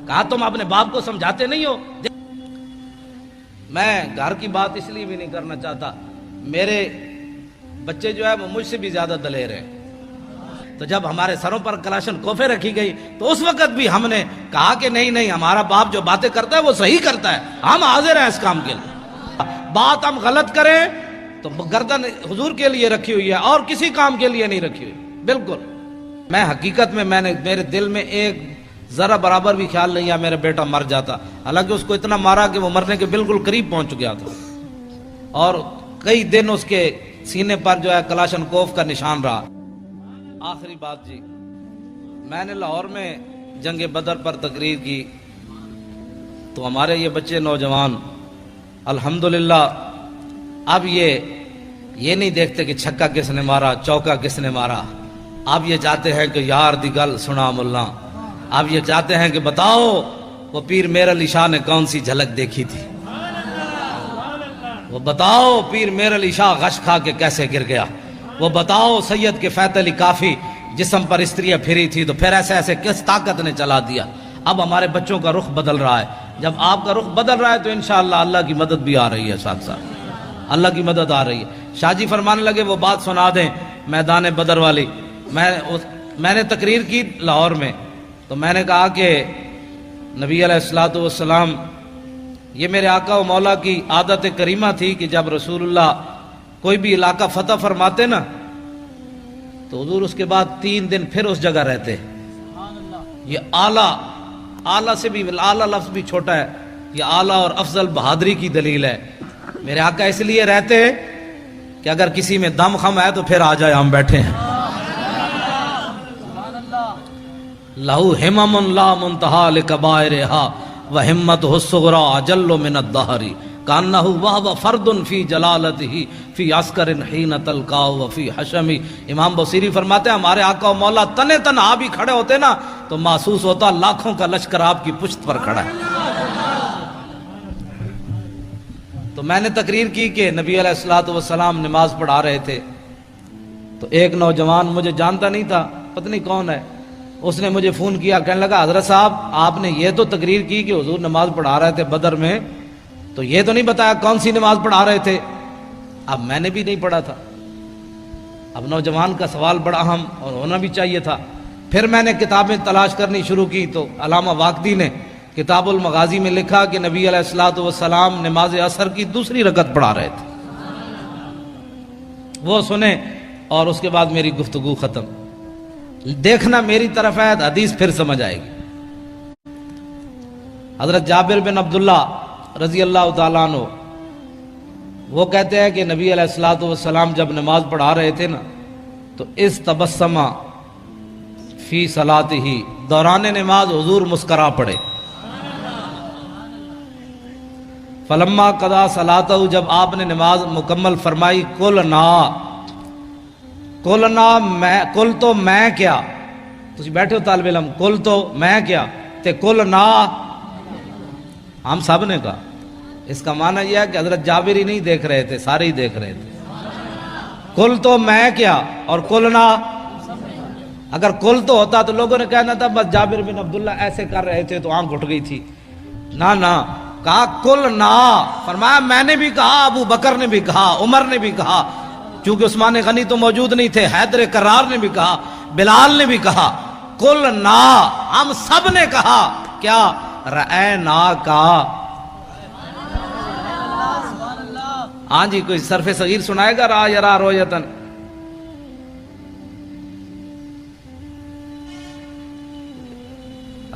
کہا تم اپنے باپ کو سمجھاتے نہیں ہو؟ میں گھر کی بات اس لیے بھی نہیں کرنا چاہتا، میرے بچے جو ہے وہ مجھ سے بھی زیادہ دلیر ہیں، تو جب ہمارے سروں پر کلاشن کوفے رکھی گئی تو اس وقت بھی ہم نے کہا کہ نہیں ہمارا باپ جو باتیں کرتا ہے وہ صحیح کرتا ہے، ہم حاضر ہیں اس کام کے لیے۔ بات ہم غلط کریں تو گردن حضور کے لیے رکھی ہوئی ہے اور کسی کام کے لیے نہیں رکھی ہوئی، بالکل۔ میں حقیقت میں میرے دل میں ایک ذرا برابر بھی خیال نہیں ہے میرا بیٹا مر جاتا، حالانکہ اس کو اتنا مارا کہ وہ مرنے کے بالکل قریب پہنچ گیا تھا، اور کئی دن اس کے سینے پر جو ہے کلاشن کوف کا نشان رہا۔ آخری بات جی، میں نے لاہور میں جنگ بدر پر تقریر کی تو ہمارے یہ بچے نوجوان الحمدللہ اب یہ نہیں دیکھتے کہ چھکا کس نے مارا، چوکا کس نے مارا، اب یہ چاہتے ہیں کہ یار دی گل سنا ملا، اب یہ چاہتے ہیں کہ بتاؤ وہ پیر میر علی شاہ نے کون سی جھلک دیکھی تھی، وہ بتاؤ پیر میر علی شاہ غش کھا کے کیسے گر گیا، وہ بتاؤ سید کے فیت علی کافی جسم پر استریاں پھری تھی تو پھر ایسے کس طاقت نے چلا دیا۔ اب ہمارے بچوں کا رخ بدل رہا ہے، جب آپ کا رخ بدل رہا ہے تو انشاءاللہ اللہ کی مدد بھی آ رہی ہے، ساتھ ساتھ اللہ کی مدد آ رہی ہے۔ شاہ جی فرمانے لگے وہ بات سنا دیں میدان بدر والی۔ میں نے تقریر کی لاہور میں، تو میں نے کہا کہ نبی علیہ الصلوۃ والسلام، یہ میرے آقا و مولا کی عادت کریمہ تھی کہ جب رسول اللہ کوئی بھی علاقہ فتح فرماتے نا تو حضور اس کے بعد 3 دن پھر اس جگہ رہتے۔ یہ اعلیٰ سے بھی اعلیٰ لفظ بھی چھوٹا ہے، یہ اعلیٰ اور افضل بہادری کی دلیل ہے۔ میرے آقا اس لیے رہتے کہ اگر کسی میں دم خم ہے تو پھر آ جائے، ہم بیٹھے ہیں۔ لہو ہمم لا منتہا لکبائرہا وہمتہ الصغریٰ اجل من الدہر کانہ وہو فرد فی جلالتہ فی عسکر حین تلقاہ وفی حشمی۔ امام بصیری فرماتے ہیں ہمارے آقا و مولا تنے تنہا بھی کھڑے ہوتے نا تو محسوس ہوتا لاکھوں کا لشکر آپ کی پشت پر کھڑا ہے۔ تو میں نے تقریر کی کہ نبی علیہ الصلوۃ والسلام نماز پڑھا رہے تھے، تو ایک نوجوان مجھے جانتا نہیں تھا، پتہ نہیں کون ہے، اس نے مجھے فون کیا، کہنے لگا حضرت صاحب آپ نے یہ تو تقریر کی کہ حضور نماز پڑھا رہے تھے بدر میں، تو یہ تو نہیں بتایا کون سی نماز پڑھا رہے تھے۔ اب میں نے بھی نہیں پڑھا تھا، اب نوجوان کا سوال بڑا اہم اور ہونا بھی چاہیے تھا۔ پھر میں نے کتابیں تلاش کرنی شروع کی تو علامہ واقدی نے کتاب المغازی میں لکھا کہ نبی علیہ الصلوۃ والسلام نماز عصر کی 2 رکعت پڑھا رہے تھے۔ وہ سنے اور اس کے بعد میری گفتگو ختم۔ دیکھنا میری طرف ہے، حدیث پھر سمجھ آئے گی۔ حضرت جابر بن عبداللہ رضی اللہ تعالیٰ عنہ وہ کہتے ہیں کہ نبی علیہ الصلوۃ والسلام جب نماز پڑھا رہے تھے نا تو اس تبسمہ فی صلاتہ، دوران نماز حضور مسکرا پڑے۔ فلما قضا صلاتہ، جب آپ نے نماز مکمل فرمائی، کل تو میں کیا، تسی بیٹھے ہو طالب علم، کل تو میں کیا تے کل نا ہم سب نے کہا۔ اس کا معنی یہ ہے کہ حضرت جابر ہی نہیں دیکھ رہے تھے، سارے ہی دیکھ رہے تھے۔ کل تو میں کیا اور کل نا، اگر کل تو ہوتا تو لوگوں نے کہنا تھا بس جابر بن عبداللہ ایسے کر رہے تھے تو آنکھ اٹھ گئی تھی، نہ کہا کل نا، فرمایا میں نے بھی کہا، ابو بکر نے بھی کہا، عمر نے بھی کہا، چونکہ عثمان غنی تو موجود نہیں تھے، حیدر کرار نے بھی کہا، بلال نے بھی کہا، کل نا، ہم سب نے کہا کیا، رأینا کا۔ ہاں جی، کوئی صرف صغیر سنائے گا، را یرا رویتن؟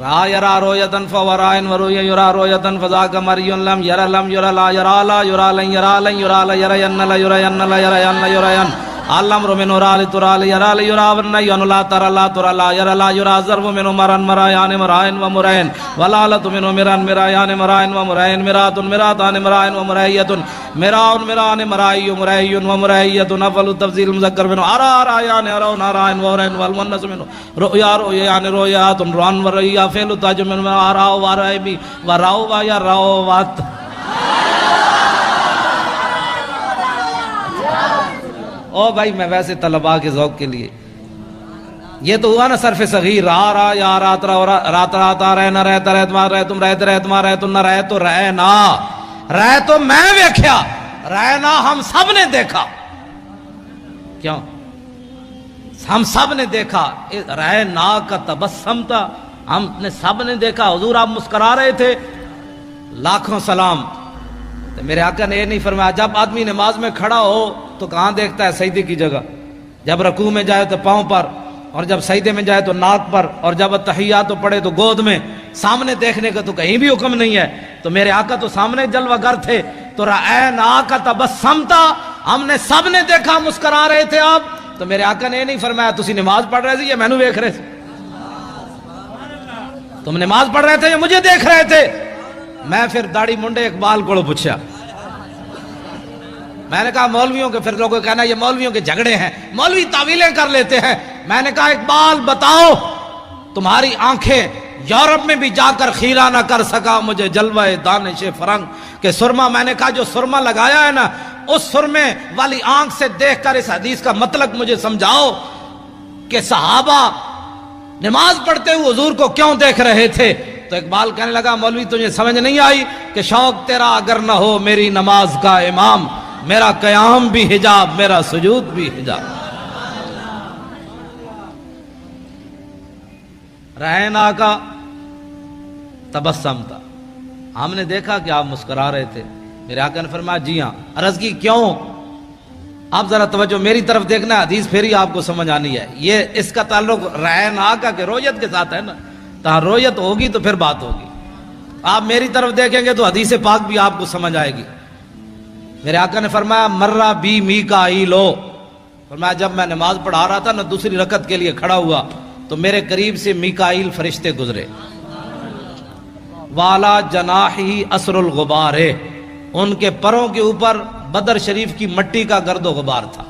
را یرا رویتن فورائن وروی یرا رویتن فذاک مریون لم یرا لم یرا لا یرا لا یرا لن یرا لن یرا لا یرین لا یرین لا یرین لا یرین علم من رال ترال یرا لا یرا ون ین لا ترا لا ترا لا یرا لا یرا ضرب من مرن مرایان مرائن و مرائن ولالت من مرن مرایان مرائن و مرائن مرات مراتان مرائن و مرایت مراون مران مرائی مرائی و مرایت افضل التفضیل مذکر من ارا رایان ارا نارائن و رائن والمنس من رؤیا رؤیان رؤیات ران و رؤیا فعل تاج من ارا و رائبی و راو و یا راو وات۔ او بھائی میں ویسے طلباء کے ذوق کے لیے یہ تو ہوا نا صرف صغیر، را را یا رات را رات رات آ رہے نہ رہتا رہ تمہارا رہ تم رہتے رہ تمہارا رہ تم نہ رہ تو رہ نا، رہ تو میں ویکھیا، رہ نا ہم سب نے دیکھا، کیوں ہم سب نے دیکھا، رہ نا کا تبسم تھا، ہم نے سب نے دیکھا حضور آپ مسکرا رہے تھے، لاکھوں سلام۔ تو میرے آقا نے یہ نہیں فرمایا جب آدمی نماز میں کھڑا ہو تو کہاں دیکھتا ہے؟ سجدے کی جگہ، جب رکوع میں جائے تو پاؤں پر، اور جب سجدے میں جائے تو ناک پر، اور جب تحیات پڑھے تو گود میں، سامنے دیکھنے کا تو کہیں بھی حکم نہیں ہے۔ تو میرے آقا تو سامنے جلوہ گر تھے، تو رأینا کا تبسم تھا، ہم نے سب نے دیکھا مسکرا رہے تھے آپ۔ تو میرے آقا نے یہ نہیں فرمایا تسی نماز پڑھ رہے تھے یا مینوں دیکھ رہے تھے، تم نماز پڑھ رہے تھے یا مجھے دیکھ رہے تھے؟ میں پھر داڑھی منڈے اقبال کو پوچھا، میں نے کہا مولویوں کے، پھر لوگوں کہنا یہ مولویوں کے جھگڑے ہیں، مولوی تعویلیں کر لیتے ہیں۔ میں نے کہا اقبال بتاؤ، تمہاری آنکھیں یورپ میں بھی جا کر خیرہ نہ کر سکا مجھے جلوہ دانش فرنگ کہ سرما، میں نے کہا جو سرما لگایا ہے نا، اس سرمے والی آنکھ سے دیکھ کر اس حدیث کا مطلب مجھے سمجھاؤ کہ صحابہ نماز پڑھتے ہوئے حضور کو کیوں دیکھ رہے تھے؟ تو اقبال کہنے لگا مولوی تجھے سمجھ نہیں آئی کہ شوق تیرا اگر نہ ہو میری نماز کا امام، میرا قیام بھی حجاب، میرا سجود بھی حجاب۔ رہنا کا تبسم تھا، ہم نے دیکھا کہ آپ مسکرا رہے تھے۔ میرے آقا نے فرمایا جی ہاں۔ عرض کی کیوں؟ آپ ذرا توجہ میری طرف دیکھنا، حدیث پھر ہی آپ کو سمجھ آنی ہے۔ یہ اس کا تعلق رہنا کا کہ رویت کے ساتھ ہے نا، تہاں رویت ہوگی تو پھر بات ہوگی۔ آپ میری طرف دیکھیں گے تو حدیث پاک بھی آپ کو سمجھ آئے گی۔ میرے آقا نے فرمایا مرہ بی میکائیلو، فرمایا جب میں نماز پڑھا رہا تھا نا، دوسری رکعت کے لیے کھڑا ہوا تو میرے قریب سے میکائیل فرشتے گزرے، والا جناحی اسر الغبار، ان کے پروں کے اوپر بدر شریف کی مٹی کا گرد و غبار تھا۔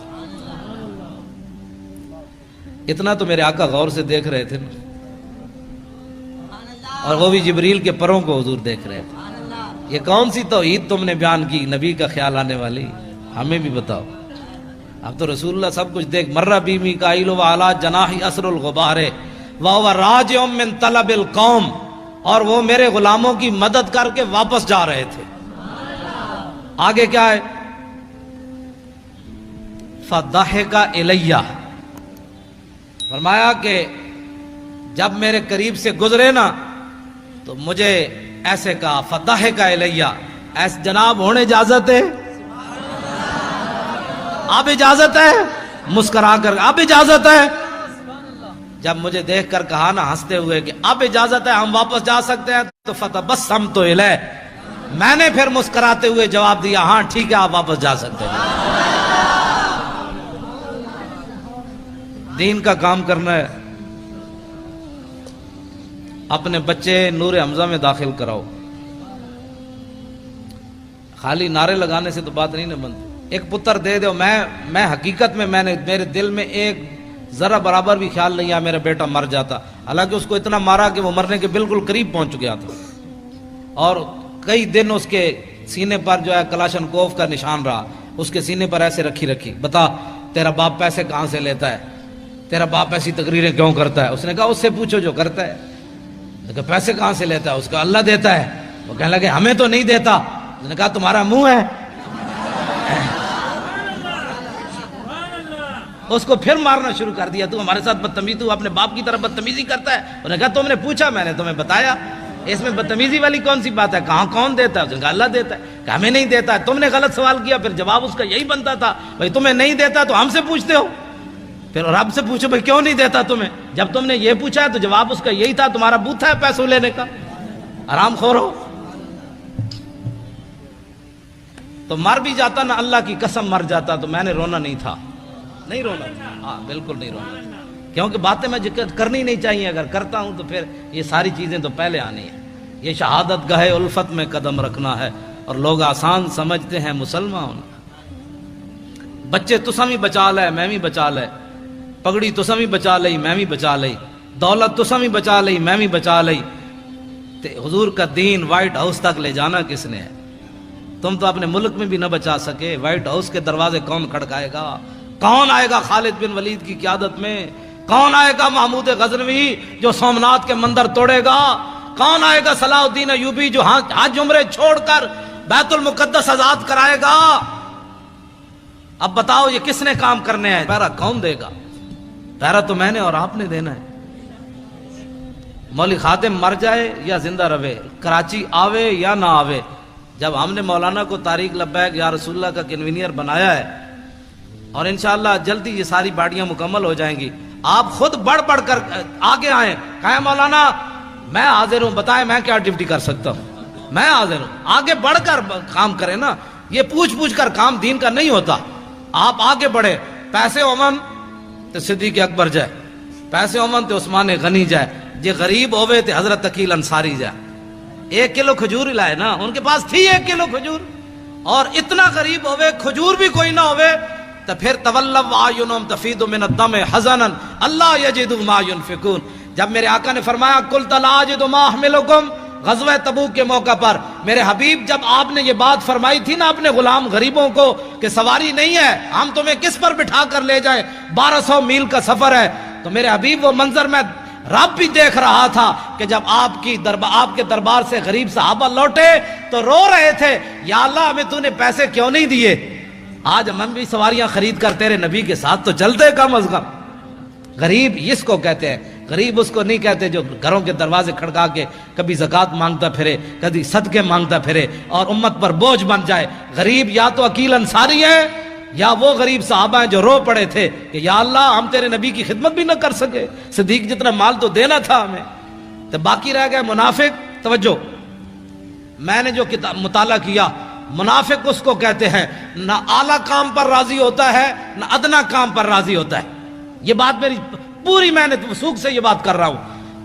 اتنا تو میرے آقا غور سے دیکھ رہے تھے نا، اور وہ بھی جبریل کے پروں کو حضور دیکھ رہے تھے۔ یہ کون سی توحید تم نے بیان کی نبی کا خیال آنے والی؟ ہمیں بھی بتاؤ۔ اب تو رسول اللہ سب کچھ دیکھ، مرہ بی میکائیل وعلی جناحی اسر الغبار وہو راجع من طلب القوم، اور وہ میرے غلاموں کی مدد کر کے واپس جا رہے تھے۔ آگے کیا ہے؟ فضحک الی، فرمایا کہ جب میرے قریب سے گزرے نا تو مجھے ایسے کہا فضحک الی، ایسے جناب ہونے اجازت ہے؟ اب اجازت ہے؟ مسکرا کر اب اجازت ہے؟ جب مجھے دیکھ کر کہا نا ہنستے ہوئے کہ اب اجازت ہے، ہم واپس جا سکتے ہیں، تو فتبسمت الیہ، میں نے پھر مسکراتے ہوئے جواب دیا ہاں ٹھیک ہے آپ واپس جا سکتے ہیں۔ دین کا کام کرنا ہے، اپنے بچے نور حمزہ میں داخل کراؤ، خالی نعرے لگانے سے تو بات نہیں نہ بنتی۔ ایک پتر دے دو، میں حقیقت میں میرے دل میں ایک ذرا برابر بھی خیال نہیں آیا میرا بیٹا مر جاتا، حالانکہ اس کو اتنا مارا کہ وہ مرنے کے بالکل قریب پہنچ گیا تھا، اور کئی دن اس کے سینے پر جو ہے کلاشن کوف کا نشان رہا، اس کے سینے پر ایسے رکھی بتا تیرا باپ پیسے کہاں سے لیتا ہے، تیرا باپ ایسی تقریریں کیوں کرتا ہے؟ اس نے کہا اس سے پوچھو جو کرتا ہے۔ کہ پیسے کہاں سے لیتا ہے؟ اس کا اللہ دیتا ہے۔ وہ کہنے لگے ہمیں تو نہیں دیتا۔ اس نے کہا تمہارا منہ ہے۔ اس کو پھر مارنا شروع کر دیا، تو ہمارے ساتھ بدتمیزی، تو اپنے باپ کی طرف بدتمیزی کرتا ہے۔ انہوں نے کہا تم نے پوچھا، میں نے تمہیں بتایا، اس میں بدتمیزی والی کون سی بات ہے؟ کہاں کون دیتا ہے؟ اس نے کہا اللہ دیتا ہے۔ کہ ہمیں نہیں دیتا ہے، تم نے غلط سوال کیا۔ پھر جواب اس کا یہی بنتا تھا بھائی تمہیں نہیں دیتا تو ہم سے پوچھتے ہو، پھر رب سے پوچھو بھائی کیوں نہیں دیتا تمہیں؟ جب تم نے یہ پوچھا ہے تو جواب اس کا یہی تھا، تمہارا بوتھا ہے پیسوں لینے کا، آرام خور ہو۔ تو مر بھی جاتا نا، اللہ کی قسم مر جاتا تو میں نے رونا نہیں تھا، نہیں رونا تھا، ہاں بالکل نہیں رونا تھا، کیونکہ باتیں میں کرنی نہیں چاہیے، اگر کرتا ہوں تو پھر یہ ساری چیزیں تو پہلے آنی ہیں۔ یہ شہادت گاہ الفت میں قدم رکھنا ہے، اور لوگ آسان سمجھتے ہیں مسلمان ہونا۔ بچے تساں بھی بچا لے، میں بھی بچا لے، پگڑی تساں بھی بچا لئی، میں بھی بچا لئی، دولت تساں بھی بچا لئی، میں بھی بچا لئی، حضور کا دین وائٹ ہاؤس تک لے جانا کس نے ہے؟ تم تو اپنے ملک میں بھی نہ بچا سکے، وائٹ ہاؤس کے دروازے کون کھڑکائے گا؟ کون آئے گا خالد بن ولید کی قیادت میں؟ کون آئے گا محمود غزنوی جو سومناتھ کے مندر توڑے گا؟ کون آئے گا صلاح الدین ایوبی جو حج عمرے چھوڑ کر بیت المقدس آزاد کرائے گا؟ اب بتاؤ یہ کس نے کام کرنے ہیں؟ پہرا کون دے گا؟ پہرا تو میں نے اور آپ نے دینا ہے۔ مولوی خادم مر جائے یا زندہ رہے، کراچی آوے یا نہ آوے، جب ہم نے مولانا کو طارق لبیک یا رسول اللہ کا کنوینئر بنایا ہے، اور انشاءاللہ جلدی یہ ساری باڑیاں مکمل ہو جائیں گی، آپ خود بڑھ بڑھ کر آگے آئیں، کہیں مولانا میں حاضر ہوں، بتائیں میں کیا ڈیوٹی کر سکتا ہوں، میں حاضر ہوں، آگے بڑھ کر کام کریں نا، یہ پوچھ پوچھ کر کام دین کا نہیں ہوتا۔ آپ آگے بڑھے، پیسے امن تو صدیق اکبر جائے، پیسے امن تو عثمان غنی جائے، جے غریب ہوئے تو حضرت عقیل انصاری جائے۔ 1 کلو کھجور ہی لائے نا، ان کے پاس تھی 1 کلو کھجور، اور اتنا غریب ہوئے کھجور بھی کوئی نہ ہوئے تو پھر تولوا اعینہم تفیض من الدم حزنا اللہ یجدوا ما ينفقون۔ جب میرے آقا نے فرمایا قلت لا اجد ما احملکم، غزوہ تبوک کے موقع پر میرے حبیب جب آپ نے یہ بات فرمائی تھی نا اپنے غلام غریبوں کو کہ سواری نہیں ہے، ہم تمہیں کس پر بٹھا کر لے جائیں، 1200 میل کا سفر ہے، تو میرے حبیب وہ منظر میں رب بھی دیکھ رہا تھا کہ جب آپ کے دربار سے غریب صحابہ لوٹے تو رو رہے تھے، یا اللہ ہمیں تو نے پیسے کیوں نہیں دیے، آج ہم بھی سواریاں خرید کر تیرے نبی کے ساتھ تو چلتے کم از کم۔ غریب اس کو کہتے ہیں، غریب اس کو نہیں کہتے جو گھروں کے دروازے کھڑکا کے کبھی زکوٰۃ مانگتا پھرے، کبھی صدقے مانگتا پھرے اور امت پر بوجھ بن جائے۔ غریب یا تو عقیل انصاری ہے یا وہ غریب صحابہ ہیں جو رو پڑے تھے کہ یا اللہ ہم تیرے نبی کی خدمت بھی نہ کر سکے، صدیق جتنا مال تو دینا تھا ہمیں، تو باقی رہ گئے منافق۔ توجہ، میں نے جو مطالعہ کیا، منافق اس کو کہتے ہیں نہ اعلیٰ کام پر راضی ہوتا ہے نہ ادنا کام پر راضی ہوتا ہے۔ یہ بات میری پوری، میں نے وثوق سے یہ بات کر رہا ہوں۔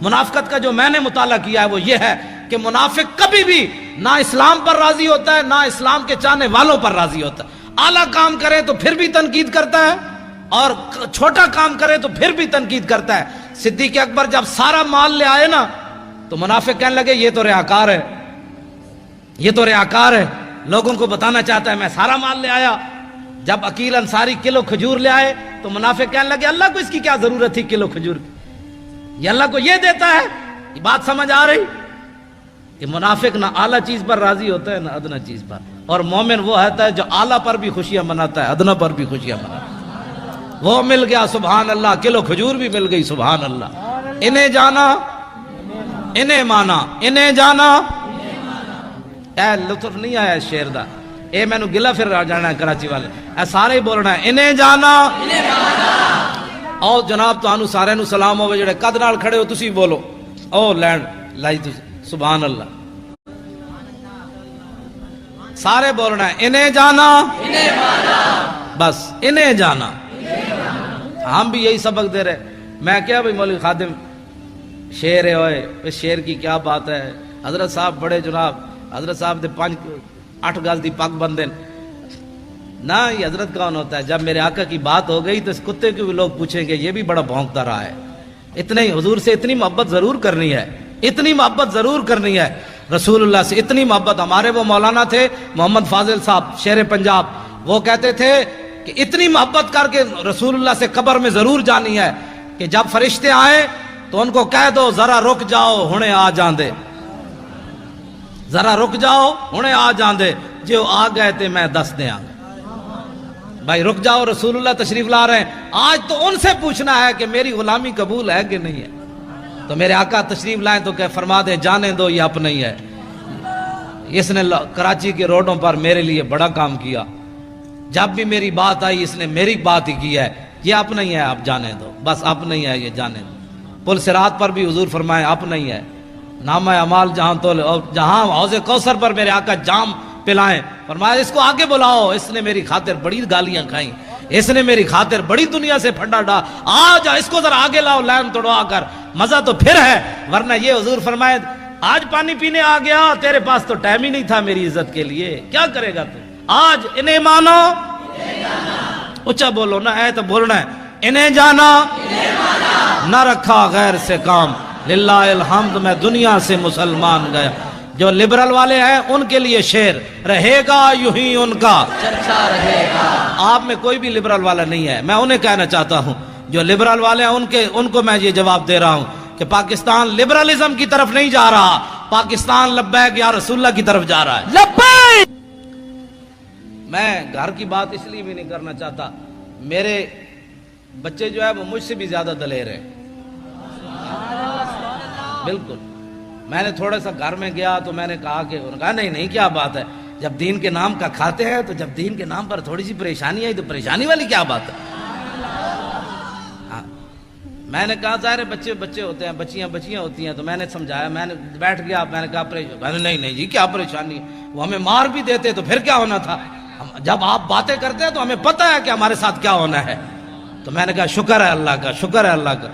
منافقت کا جو میں نے مطالعہ کیا ہے وہ یہ ہے کہ منافق کبھی بھی نہ اسلام پر راضی ہوتا ہے نہ اسلام کے چاہنے والوں پر راضی ہوتا ہے۔ اعلیٰ کام کرے تو پھر بھی تنقید کرتا ہے اور چھوٹا کام کرے تو پھر بھی تنقید کرتا ہے۔ صدیق اکبر جب سارا مال لے آئے نا تو منافق کہنے لگے یہ تو ریاکار ہے، یہ تو ریاکار ہے، لوگوں کو بتانا چاہتا ہے میں سارا مال لے آیا۔ جب عقیل انصاری کلو کھجور لے آئے تو منافق کہنے لگے اللہ کو اس کی کیا ضرورت تھی کلو کھجور کی، یہ اللہ کو یہ دیتا ہے۔ یہ بات سمجھ آ رہی کہ منافق نہ اعلیٰ چیز پر راضی ہوتا ہے نہ ادنا چیز پر، اور مومن وہ ہوتا ہے جو اعلیٰ پر بھی خوشیاں مناتا ہے ادنا پر بھی خوشیاں مناتا ہے۔ وہ مل گیا سبحان اللہ، کلو کھجور بھی مل گئی سبحان اللہ۔ انہیں جانا انہیں مانا، انہیں جانا، اے لطف نہیں آیا اس شعر دا، اے میں نو گلہ پھر جانا ہے کراچی والے، اے سارے ہی بولنا ہے انہیں جانا او جناب تانوں سارے نو سلام ہوے جڑے قد نال کھڑے ہو تسی بولو او لینڈ لائی تسی سبحان اللہ، سارے بولنا ہے انہیں جانا بس انہیں جانا۔ ہم بھی یہی سبق دے رہے، میں کیا بھائی مولوی خادم شعر ہے ہوئے، اس شعر کی کیا بات ہے، حضرت صاحب بڑے جناب، حضرت صاحب دے 8 گز دی پگ بندن نہ، یہ حضرت کون ہوتا ہے؟ جب میرے آقا کی بات ہو گئی تو اس کتے کو بھی لوگ پوچھیں گے یہ بھی بڑا بھونکتا رہا ہے۔ اتنے ہی حضور سے اتنی محبت ضرور کرنی ہے، اتنی محبت ضرور کرنی ہے، رسول اللہ سے اتنی محبت۔ ہمارے وہ مولانا تھے محمد فاضل صاحب شیر پنجاب، وہ کہتے تھے کہ اتنی محبت کر کے رسول اللہ سے قبر میں ضرور جانی ہے کہ جب فرشتے آئیں تو ان کو کہہ دو ذرا رک جاؤ ہنے آ جاندے، ذرا رک جاؤ ہنے آ جاندے، جو آ گئے تھے میں دس دیا بھائی رک جاؤ، رسول اللہ تشریف لا رہے ہیں۔ آج تو ان سے پوچھنا ہے کہ میری غلامی قبول ہے کہ نہیں ہے، تو میرے آقا تشریف لائیں تو کہ فرما دیں جانے دو یہ اپنا ہی ہے۔ اس نے کراچی کے روڈوں پر میرے لیے بڑا کام کیا، جب بھی میری بات آئی اس نے میری بات ہی کی ہے، یہ اپنا ہی ہے آپ جانے دو، بس اپنا ہی ہے یہ جانے دو۔ پل صراط پر بھی حضور فرمائے اپنا ہی ہے، نامہ اعمال جہاں تو جہاں حوض کوثر پر میرے آقا جام پلائیں، فرمایا اس کو آگے بلاؤ، اس نے میری خاطر بڑی گالیاں کھائیں، اس نے میری خاطر بڑی دنیا سے پھنڈا ڈا، آج اس کو ذرا آگے لاؤ لائن توڑوا کر، مزہ تو پھر ہے۔ ورنہ یہ حضور فرمائے آج پانی پینے آ گیا، تیرے پاس تو ٹائم ہی نہیں تھا میری عزت کے لیے، کیا کرے گا تو؟ آج انہیں مانو، اچھا بولو نا، اے تو بولنا ہے انہیں جانا، نہ رکھا غیر سے کام، للہ الحمد میں دنیا سے مسلمان گیا۔ جو لبرل والے ہیں ان کے لیے شعر، رہے گا یوں ہی ان کا چرچا رہے گا۔ آپ میں کوئی بھی لبرل والا نہیں ہے، میں انہیں کہنا چاہتا ہوں جو لبرل والے ہیں ان کو میں یہ جواب دے رہا ہوں کہ پاکستان لبرلزم کی طرف نہیں جا رہا، پاکستان لبیک یا رسول اللہ کی طرف جا رہا ہے۔ لبیک۔ میں گھر کی بات اس لیے بھی نہیں کرنا چاہتا، میرے بچے جو ہے وہ مجھ سے بھی زیادہ دلیر ہیں، بالکل۔ میں نے تھوڑا سا گھر میں گیا تو میں نے کہا کہ انہوں نے کہا نہیں کیا بات ہے، جب دین کے نام کا کھاتے ہیں تو جب دین کے نام پر تھوڑی سی پریشانی آئی تو پریشانی والی کیا بات ہے؟ میں نے کہا ظاہر بچے ہوتے ہیں، بچیاں ہوتی ہیں، تو میں نے سمجھایا، میں نے بیٹھ گیا، میں نے کہا نہیں جی کیا پریشانی ہے، وہ ہمیں مار بھی دیتے تو پھر کیا ہونا تھا، جب آپ باتیں کرتے ہیں تو ہمیں پتہ ہے کہ ہمارے ساتھ کیا ہونا ہے۔ تو میں نے کہا شکر ہے اللہ کا، شکر ہے اللہ کا،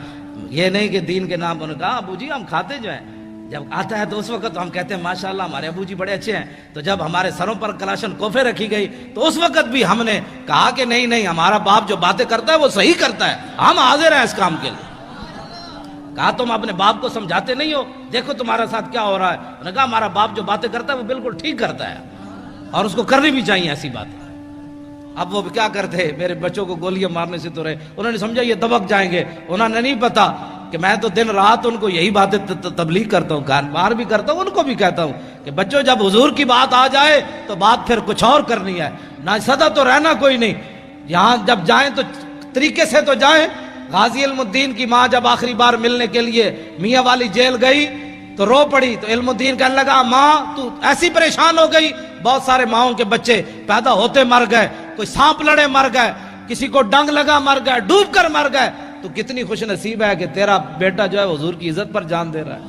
یہ نہیں کہ دین کے نام پر۔ انہوں نے کہا ابو جی ہم کھاتے جو ہیں، جب آتا ہے تو اس وقت ہم کہتے ہیں ماشاءاللہ ہمارے ابو جی بڑے اچھے ہیں، تو جب ہمارے سروں پر کلاشن کوفے رکھی گئی تو اس وقت بھی ہم نے کہا کہ نہیں ہمارا باپ جو باتیں کرتا ہے وہ صحیح کرتا ہے، ہم حاضر ہیں اس کام کے لیے۔ کہا تم اپنے باپ کو سمجھاتے نہیں ہو، دیکھو تمہارے ساتھ کیا ہو رہا ہے۔ انہوں نے کہا ہمارا باپ جو باتیں کرتا ہے وہ بالکل ٹھیک کرتا ہے اور اس کو کرنی بھی چاہیے ایسی بات۔ اب وہ کیا کرتے، میرے بچوں کو گولیاں مارنے سے تو رہے، انہوں نے سمجھا یہ دبک جائیں گے، انہوں نے نہیں پتا کہ میں تو دن رات ان کو یہی باتیں تبلیغ کرتا ہوں، گھر باہر بھی کرتا ہوں، ان کو بھی کہتا ہوں کہ بچوں جب حضور کی بات آ جائے تو بات پھر کچھ اور کرنی ہے، نہ سدا تو رہنا کوئی نہیں، یہاں جب جائیں تو طریقے سے تو جائیں۔ غازی علم الدین کی ماں جب آخری بار ملنے کے لیے میاں والی جیل گئی تو رو پڑی، تو علم الدین کہنے لگا ماں تو ایسی پریشان ہو گئی، بہت سارے ماؤں کے بچے پیدا ہوتے مر گئے، کوئی سانپ لڑے مر گئے، کسی کو ڈنگ لگا مر گئے، ڈوب کر مر گئے، تو کتنی خوش نصیب ہے کہ تیرا بیٹا جو ہے حضور کی عزت پر جان دے رہا ہے۔